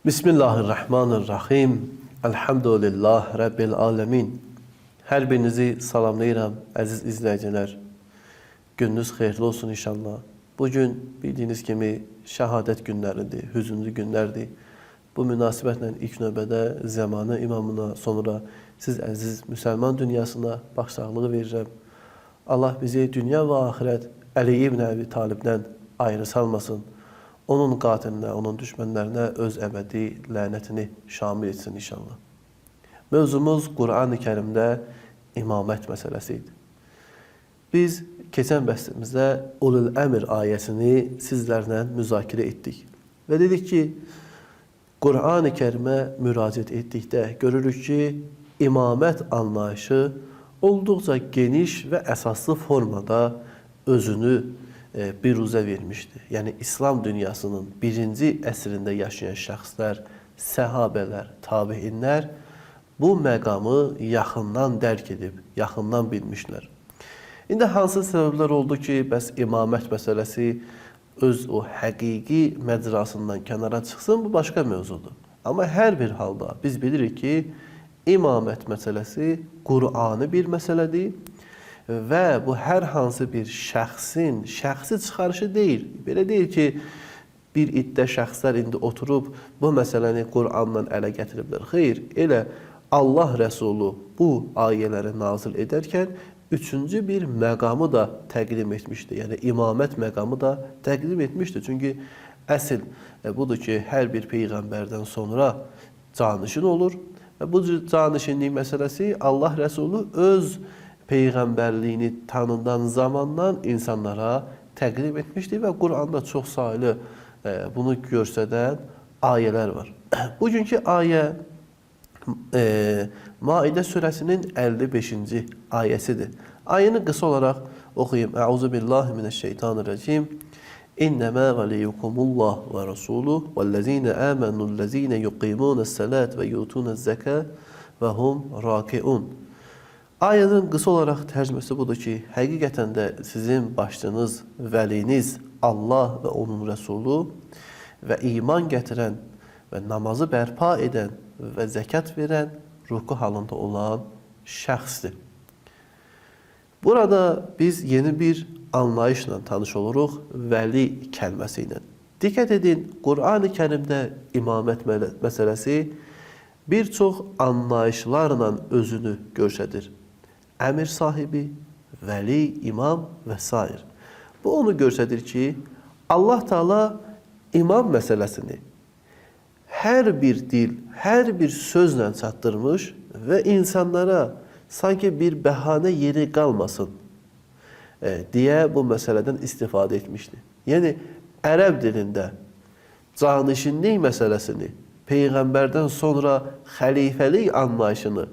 Bismillahirrahmanirrahim. Elhamdülillah Rabbil alemin. Hər birinizi salamlayıram, əziz izləyicilər. Gününüz xeyirli olsun inşallah. Bugün bildiyiniz kimi şəhadət günləridir, hüzünlü günlərdir. Bu münasibətlə ilk növbədə zamanı imamına, sonra siz əziz müsəlman dünyasına başsağlığı verirəm. Allah bizi dünya və axirət Əli ibn Əbi Talibdən ayrı salmasın. Onun qatilinə, onun düşmənlərinə öz əbədi lənətini şamil etsin inşallah. Mövzumuz Qur'an-ı Kərimdə imamət məsələsi idi. Biz keçən bəhsimizdə Ulul Əmr ayəsini sizlərlə müzakirə etdik. Və dedik ki, Qur'an-ı Kərimə müraciət etdikdə görürük ki, imamət anlayışı olduqca geniş və əsaslı formada özünü biruzə vermişdi. Yəni, İslam dünyasının birinci əsrində yaşayan şəxslər, səhabələr, tabiinlər bu məqamı yaxından dərk edib, yaxından bilmişlər. İndi hansı səbəblər oldu ki, bəs imamət məsələsi öz o həqiqi məcrasından kənara çıxsın, bu başqa mövzudur. Amma hər bir halda biz bilirik ki, imamət məsələsi Qur'anı bir məsələdir və bu hər hansı bir şəxsin şəxsi çıxarışı deyil. Belə deyil ki, bir iddə şəxslər indi oturub bu məsələni Qur'anla ələ gətiriblər. Xeyr, elə Allah Rəsulu bu ayələri nazil edərkən üçüncü bir məqamı da təqdim etmişdi. Yəni, imamət məqamı da təqdim etmişdi. Çünki əsl budur ki, hər bir peyğəmbərdən sonra canişin olur. Və bu canişinlik məsələsi Allah Rəsulu öz peyğəmbərliyini tanıdan zamandan insanlara təqdim etmişdi və Qur'anda çox saylı bunu göstərən ayələr var. Bugünkü ayə Maidə surəsinin 55-ci ayəsidir. Ayəni qısa olaraq oxuyayım. Əuzubillahimineşşeytanirracim. İnnəmə vəliyukumullah və rasuluh vəllezine əmənullezine yuqimunəs-sələt və yutunəz-zəkə və hum rakiun. Ayənin qısa olaraq tərcüməsi budur ki, həqiqətən də sizin başçınız, vəliniz Allah və onun rəsulu və iman gətirən və namazı bərpa edən və zəkat verən ruku halında olan şəxsdir. Burada biz yeni bir anlayışla tanış oluruq, vəli kəlməsi ilə. Diqqət edin, Qur'an-ı Kərimdə imamət məsələsi bir çox anlayışlarla özünü göstərir. Əmir sahibi, vəli, imam və s. Bu onu göstərir ki, Allah Teala imam məsələsini hər bir dil, hər bir sözlə çatdırmış və insanlara sanki bir bəhanə yeri qalmasın deyə bu məsələdən istifadə etmişdir. Yəni, ərəb dilində canişinlik məsələsini, peyğəmbərdən sonra xəlifəlik anlayışını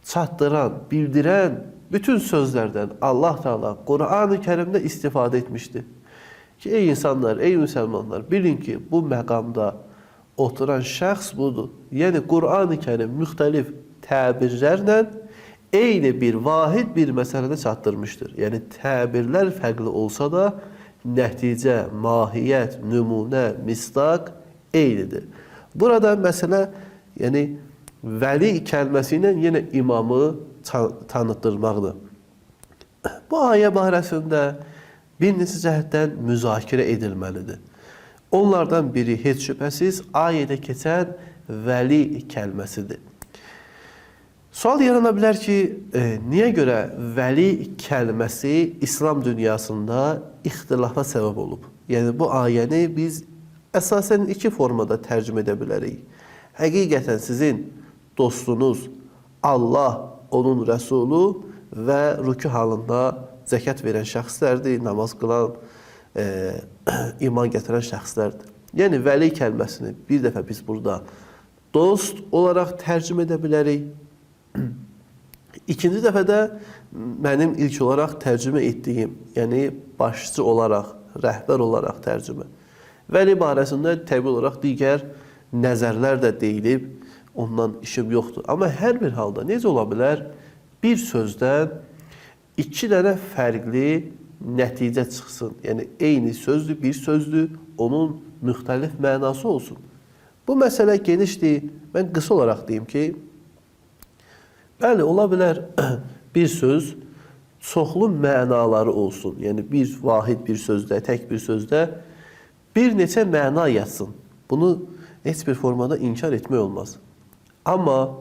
çatdıran, bildirən bütün sözlərdən Allah Teala Qur'an-ı Kərimdə istifadə etmişdir. Ki, ey insanlar, ey müsəlmanlar, bilin ki, bu məqamda oturan şəxs budur. Yəni, Qur'an-ı Kərim müxtəlif təbirlərlə eyni bir, vahid bir məsələdə çatdırmışdır. Yəni, təbirlər fərqli olsa da, nəticə, mahiyyət, nümunə, misdaq eynidir. Burada məsələ, yəni, vəli kəlməsi ilə yenə imamı tanıtdırmaqdır. Bu ayə barəsində bir neçə cəhətdən müzakirə edilməlidir. Onlardan biri heç şübhəsiz ayədə keçən vəli kəlməsidir. Sual yarana bilər ki, niyə görə vəli kəlməsi İslam dünyasında ixtilafa səbəb olub? Yəni, bu ayəni biz əsasən iki formada tərcümə edə bilərik. Həqiqətən sizin dostunuz Allah, onun rəsulu və ruku halında zəkat verən şəxslərdir, namaz qılan, iman gətirən şəxslərdir. Yəni, vəli kəlməsini bir dəfə biz burada dost olaraq tərcümə edə bilərik. İkinci dəfə də mənim ilk olaraq tərcümə etdiyim, yəni başçı olaraq, rəhbər olaraq tərcümə. Vəli barəsində təbii olaraq digər nəzərlər də deyilib, ondan işim yoxdur. Amma hər bir halda necə ola bilər? Bir sözdən iki dənə fərqli nəticə çıxsın. Yəni, eyni sözdür, bir sözdür, onun müxtəlif mənası olsun. Bu məsələ genişdir. Mən qısa olaraq deyim ki, bəli, ola bilər bir söz çoxlu mənaları olsun. Yəni, bir vahid bir sözdə, tək bir sözdə bir neçə məna yatsın. Bunu heç bir formada inkar etmək olmaz. Amma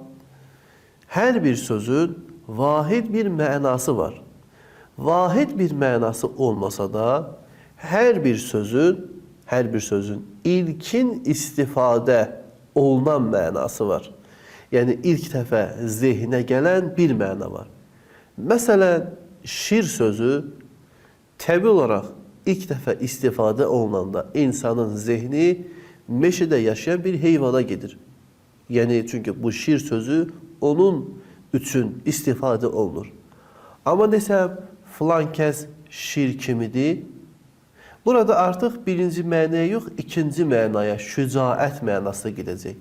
hər bir sözün vahid bir mənası var. Vahid bir mənası olmasa da, hər bir sözün ilkin istifadə olunan mənası var. Yəni, ilk dəfə zehinə gələn bir məna var. Məsələn, şir sözü təbii olaraq ilk dəfə istifadə olunanda insanın zehni meşədə yaşayan bir heyvana gedir. Yəni, çünki bu şir sözü onun üçün istifadə olunur. Amma desəm, filan kəs şir kimidir, burada artıq birinci mənaya yox, ikinci mənaya, şücaət mənasına gedəcək.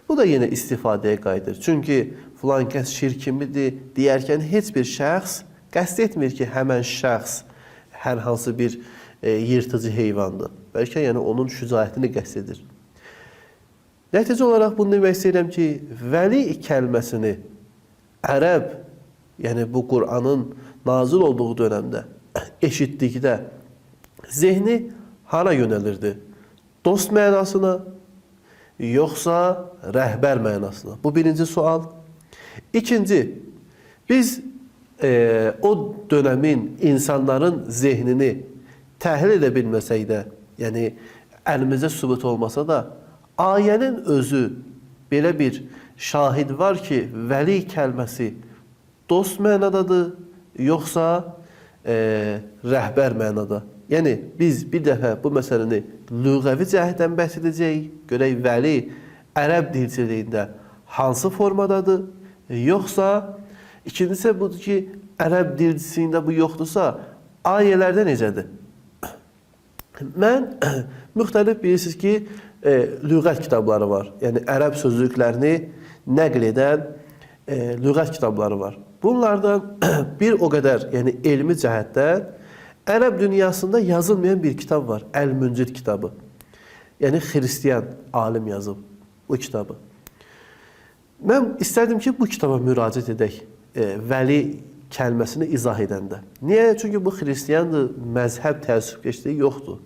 Bu da yenə istifadəyə qayıdır. Çünki filan kəs şir kimidir deyərkən heç bir şəxs qəsd etmir ki, həmən şəxs hər hansı bir yırtıcı heyvandır. Bəlkə yəni onun şücaətini qəsd edir. Nəticə olaraq bunu demək istəyirəm ki, vəli kəlməsini ərəb, yəni bu Qur'anın nazil olduğu dönəmdə eşitdikdə zehni hara yönəlirdi? Dost mənasına, yoxsa rəhbər mənasına? Bu birinci sual. İkinci, biz o dönəmin insanların zehnini təhlil edə bilməsək də, yəni əlimizdə sübut olmasa da, ayənin özü belə bir şahid var ki, vəli kəlməsi dost mənadadır, yoxsa rəhbər mənada. Yəni, biz bir dəfə bu məsələni lüğəvi cəhətdən bəhs edəcəyik, görək vəli ərəb dilçiliyində hansı formadadır, yoxsa ikincisi budur ki, ərəb dilçiliyində bu yoxdursa, ayələrdə necədir? Mən müxtəlif bilirsiniz ki, lüğət kitabları var. Yəni, ərəb sözlüklərini nəql edən lüğət kitabları var. Bunlardan bir o qədər, yəni elmi cəhətdən ərəb dünyasında yazılmayan bir kitab var. Əl-Müncid kitabı. Yəni, xristiyan alim yazıb bu kitabı. Mən istərdim ki, bu kitaba müraciət edək, vəli kəlməsini izah edəndə. Niyə? Çünki bu xristiyandır, məzhəb təəssübkeşliyi yoxdur.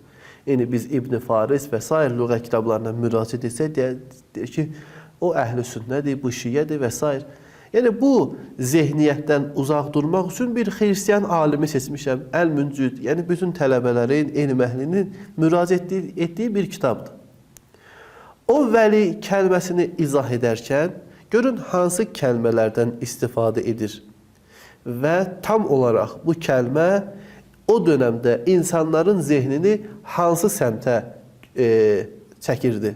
Yəni, biz İbn Faris və s. lüğət kitablarına müraciət etsək, deyir ki, o əhl-i sünnədir, bu şiyyədir və s. Yəni, bu zehniyyətdən uzaq durmaq üçün bir xristiyan alimi seçmişəm, Əl-Müncid, yəni bütün tələbələrin, elm əhlinin müraciət etdiyi bir kitabdır. O vəli kəlməsini izah edərkən, görün hansı kəlmələrdən istifadə edir və tam olaraq bu kəlmə o dönəmdə insanların zehnini hansı səmtə çəkirdi.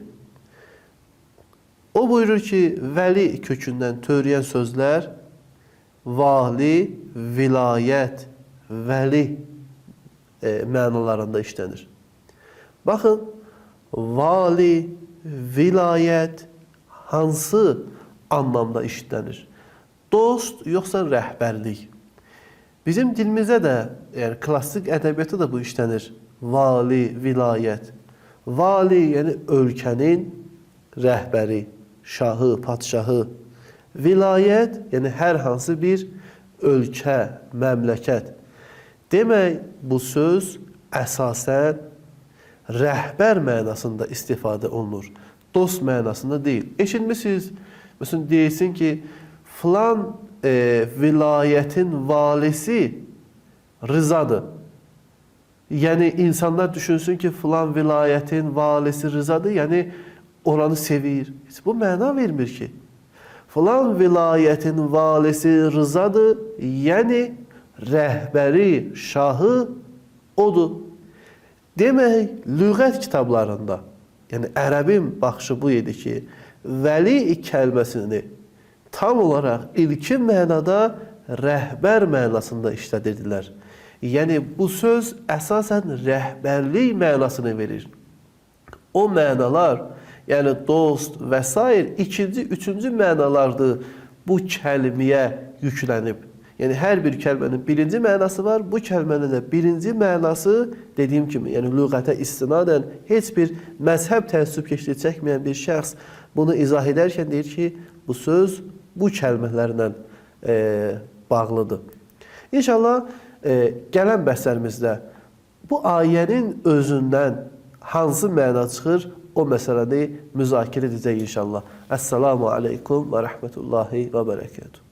O buyurur ki, vəli kökündən törəyən sözlər vali, vilayət, vəli mənalarında işlənir. Baxın, vali, vilayət hansı anlamda işlənir? Dost, yoxsa rəhbərlik? Bizim dilimizdə də, yəni klassik ədəbiyyatda da bu işlənir. Vali, vilayət. Vali, yəni ölkənin rəhbəri, şahı, padşahı. Vilayət, yəni hər hansı bir ölkə, məmləkət. Demək, bu söz əsasən rəhbər mənasında istifadə olunur. Dost mənasında deyil. Eşitmişsiniz, məsələn, deyilsin ki, filan vilayətin valisi Rızadır. Yəni, insanlar düşünsün ki, filan vilayətin valisi Rızadır, yəni oranı sevir. Bu məna vermir ki. Filan vilayətin valisi Rızadır, yəni rəhbəri, şahı odur. Demək, lüğət kitablarında, yəni ərəbin baxışı bu idi ki, vəli kəlməsini tam olaraq ilkin mənada rəhbər mənasında işlədirdilər. Yəni, bu söz əsasən rəhbərlik mənasını verir. O mənalar, yəni dost və s. ikinci, üçüncü mənalardır bu kəlməyə yüklənib. Yəni hər bir kəlmənin birinci mənası var. Bu kəlmənin də birinci mənası dediyim kimi, yəni lüğətə istinadən heç bir məzhəb təəssübkeşliyi çəkməyən bir şəxs bunu izah edərkən deyir ki, bu söz bu kəlmələrlə bağlıdır. İnşallah gələn bəhslərimizdə bu ayənin özündən hansı məna çıxır, o məsələni müzakirə edəcək inşallah. Əssalamu aleykum və rəhmətullahi və bərəkətuhu.